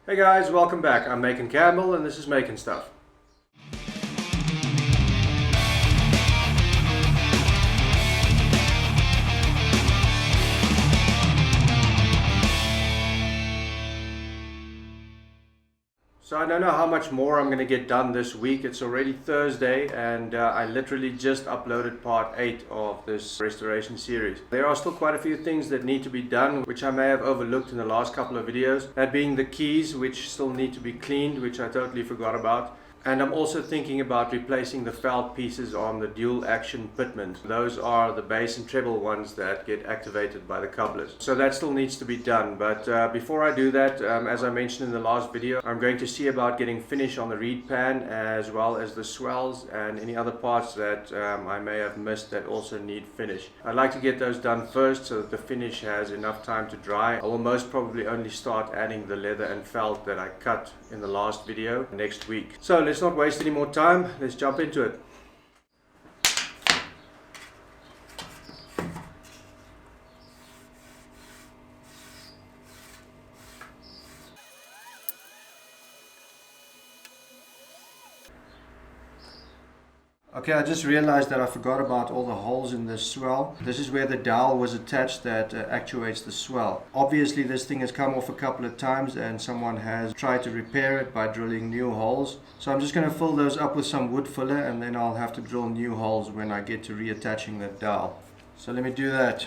Hey guys, welcome back. I'm Macon Campbell and this is maconSTUFF. So I don't know how much more I'm going to get done this week. It's already Thursday and I literally just uploaded part 8 of this restoration series. There are still quite a few things that need to be done, which I may have overlooked in the last couple of videos. That being the keys, which still need to be cleaned, which I totally forgot about. And I'm also thinking about replacing the felt pieces on the dual action pitmans. Those are the bass and treble ones that get activated by the couplers. So that still needs to be done. But before I do that, as I mentioned in the last video, I'm going to see about getting finish on the reed pan as well as the swells and any other parts that I may have missed that also need finish. I'd like to get those done first so that the finish has enough time to dry. I will most probably only start adding the leather and felt that I cut in the last video next week. So let's not waste any more time, let's jump into it. Okay, I just realized that I forgot about all the holes in this swell. This is where the dowel was attached that actuates the swell. Obviously this thing has come off a couple of times and someone has tried to repair it by drilling new holes. So I'm just going to fill those up with some wood filler and then I'll have to drill new holes when I get to reattaching the dowel. So let me do that.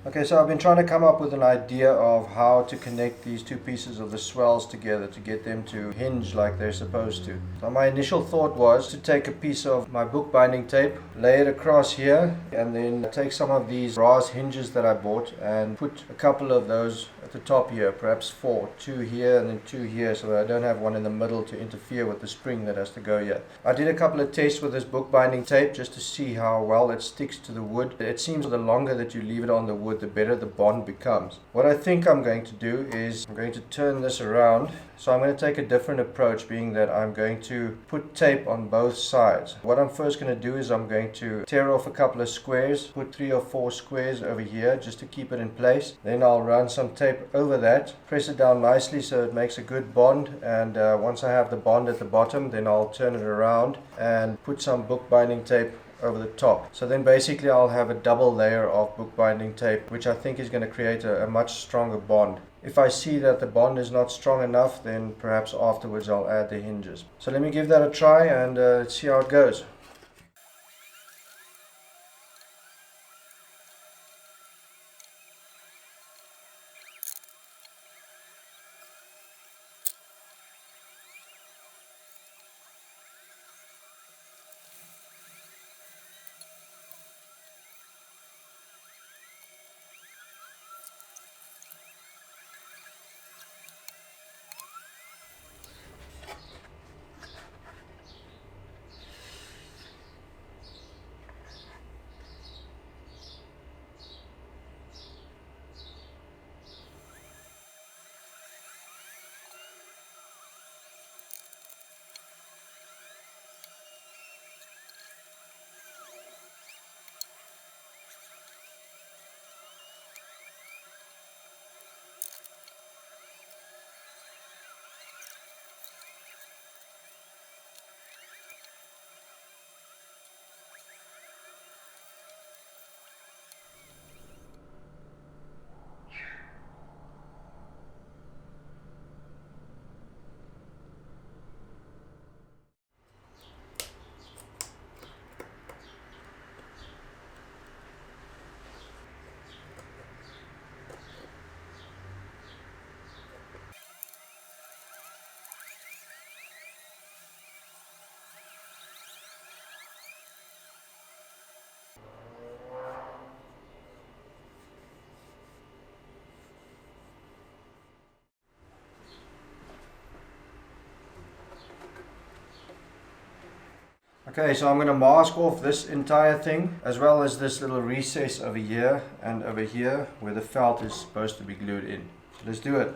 Okay, so I've been trying to come up with an idea of how to connect these two pieces of the swells together to get them to hinge like they're supposed to. So my initial thought was to take a piece of my bookbinding tape, lay it across here, and then take some of these brass hinges that I bought and put a couple of those at the top here, perhaps 4, 2 here and then 2 here, so that I don't have one in the middle to interfere with the spring that has to go here. I did a couple of tests with this bookbinding tape just to see how well it sticks to the wood. It seems the longer that you leave it on the wood, the better the bond becomes. What I think I'm going to do is I'm going to turn this around. So I'm going to take a different approach, being that I'm going to put tape on both sides. What I'm first going to do is I'm going to tear off a couple of squares, put 3 or 4 squares over here just to keep it in place. Then I'll run some tape over that, press it down nicely so it makes a good bond, and once I have the bond at the bottom, then I'll turn it around and put some bookbinding tape over the top. So then basically I'll have a double layer of bookbinding tape, which I think is going to create a much stronger bond. If I see that the bond is not strong enough, then perhaps afterwards I'll add the hinges. So let me give that a try and let's see how it goes. Okay, so I'm going to mask off this entire thing, as well as this little recess over here and over here where the felt is supposed to be glued in. So let's do it.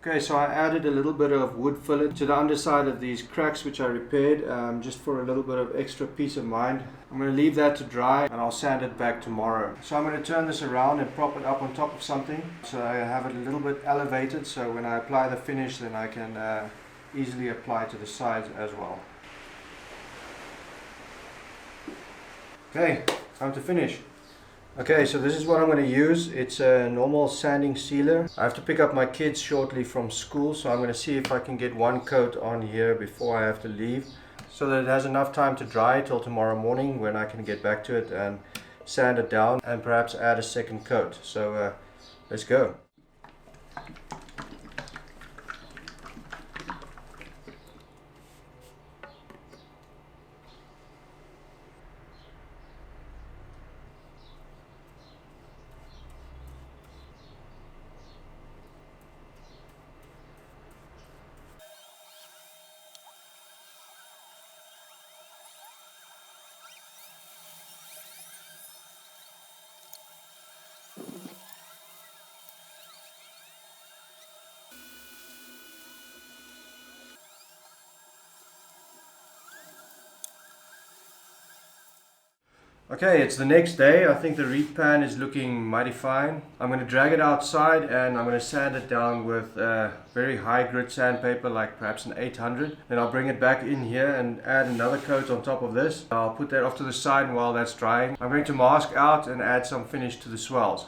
Okay, so I added a little bit of wood fillet to the underside of these cracks which I repaired, just for a little bit of extra peace of mind. I'm going to leave that to dry and I'll sand it back tomorrow. So I'm going to turn this around and prop it up on top of something so I have it a little bit elevated, so when I apply the finish then I can easily apply to the sides as well. Okay, time to finish. Okay, so this is what I'm going to use. It's a normal sanding sealer. I have to pick up my kids shortly from school, so I'm going to see if I can get one coat on here before I have to leave, so that it has enough time to dry till tomorrow morning when I can get back to it and sand it down and perhaps add a second coat. So let's go. Okay, it's the next day. I think the reed pan is looking mighty fine. I'm going to drag it outside and I'm going to sand it down with very high grit sandpaper, like perhaps an 800. Then I'll bring it back in here and add another coat on top of this. I'll put that off to the side, and while that's drying, I'm going to mask out and add some finish to the swells.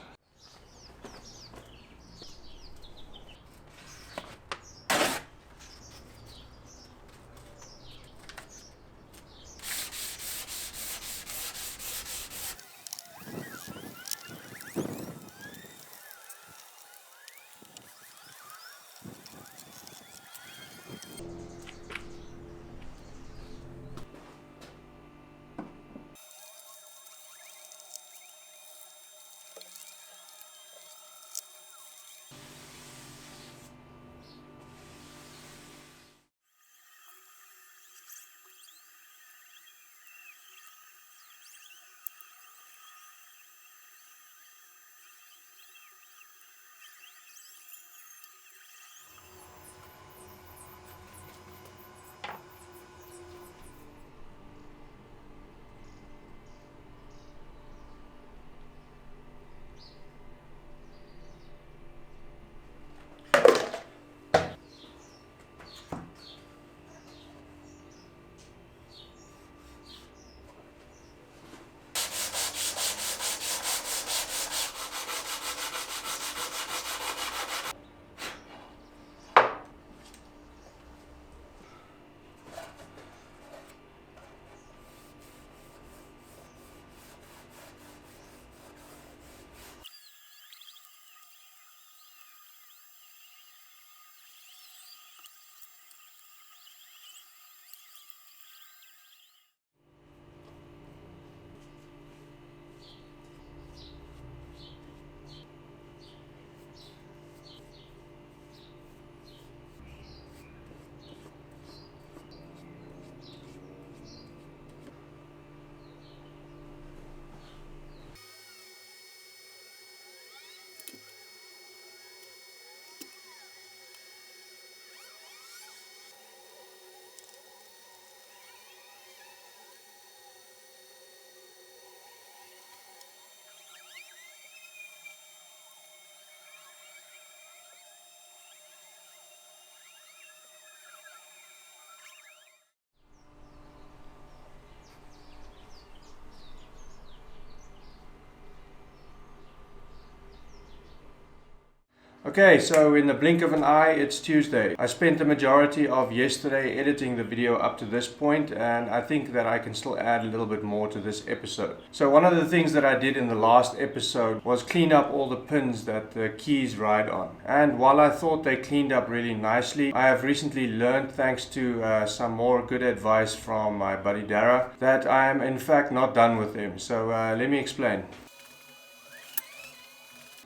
Okay, so in the blink of an eye, it's Tuesday. I spent the majority of yesterday editing the video up to this point, and I think that I can still add a little bit more to this episode. So one of the things that I did in the last episode was clean up all the pins that the keys ride on. And while I thought they cleaned up really nicely, I have recently learned, thanks to some more good advice from my buddy Dara, that I am in fact not done with them. So let me explain.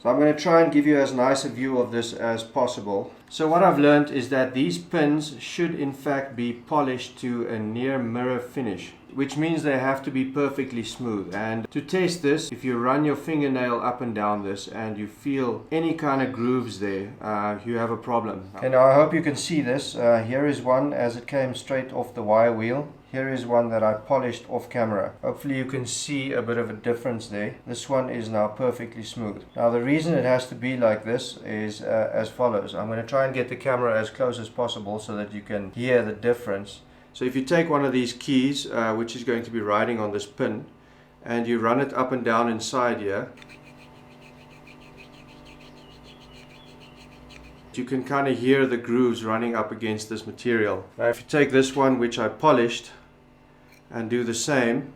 So I'm going to try and give you as nice a view of this as possible. So what I've learned is that these pins should in fact be polished to a near mirror finish, which means they have to be perfectly smooth. And to test this, if you run your fingernail up and down this and you feel any kind of grooves there, you have a problem. Okay, now I hope you can see this. Here is one as it came straight off the wire wheel. Here is one that I polished off camera. Hopefully you can see a bit of a difference there. This one is now perfectly smooth. Now the reason it has to be like this is as follows. I'm going to try and get the camera as close as possible so that you can hear the difference. So if you take one of these keys, which is going to be riding on this pin, and you run it up and down inside here, you can kind of hear the grooves running up against this material. Now if you take this one, which I polished, and do the same,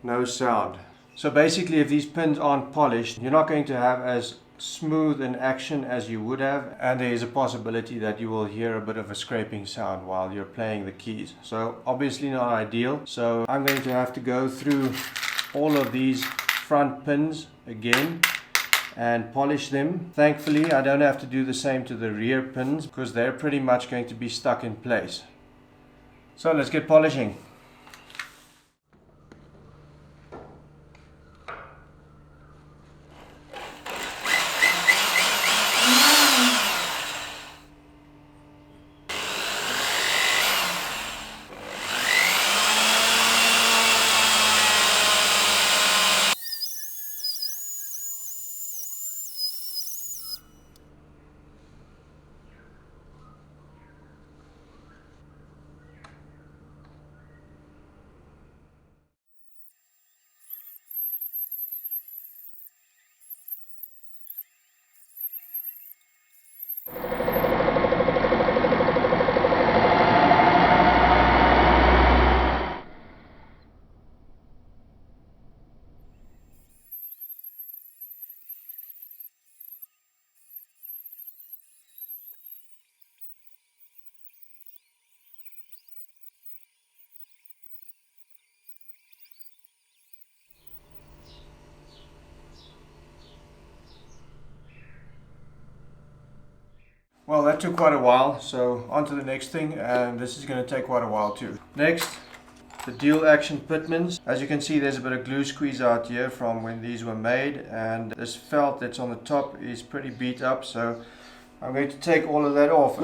no sound. So basically, if these pins aren't polished, you're not going to have as smooth an action as you would have, and there is a possibility that you will hear a bit of a scraping sound while you're playing the keys. So obviously not ideal. So I'm going to have to go through all of these front pins again and polish them. Thankfully, I don't have to do the same to the rear pins because they're pretty much going to be stuck in place. So let's get polishing. Well, that took quite a while, so on to the next thing, and this is going to take quite a while too. Next, the dual action pitmans. As you can see, there's a bit of glue squeeze out here from when these were made, and this felt that's on the top is pretty beat up, so I'm going to take all of that off.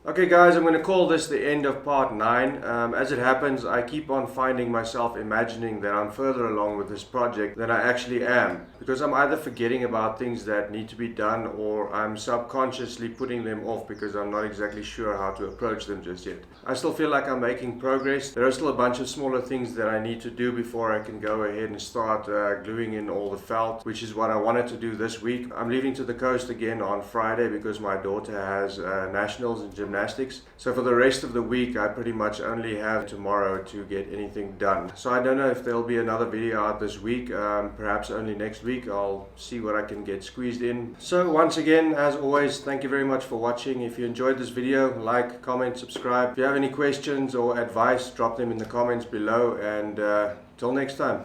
Okay guys, I'm going to call this the end of part 9. As it happens, I keep on finding myself imagining that I'm further along with this project than I actually am, because I'm either forgetting about things that need to be done, or I'm subconsciously putting them off because I'm not exactly sure how to approach them just yet. I still feel like I'm making progress. There are still a bunch of smaller things that I need to do before I can go ahead and start gluing in all the felt, which is what I wanted to do this week. I'm leaving to the coast again on Friday because my daughter has nationals in gymnastics. So for the rest of the week, I pretty much only have tomorrow to get anything done. So I don't know if there'll be another video out this week, perhaps only next week. I'll see what I can get squeezed in. So once again, as always, thank you very much for watching. If you enjoyed this video, like, comment, subscribe. If you have any questions or advice, drop them in the comments below, and till next time,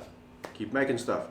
keep making stuff.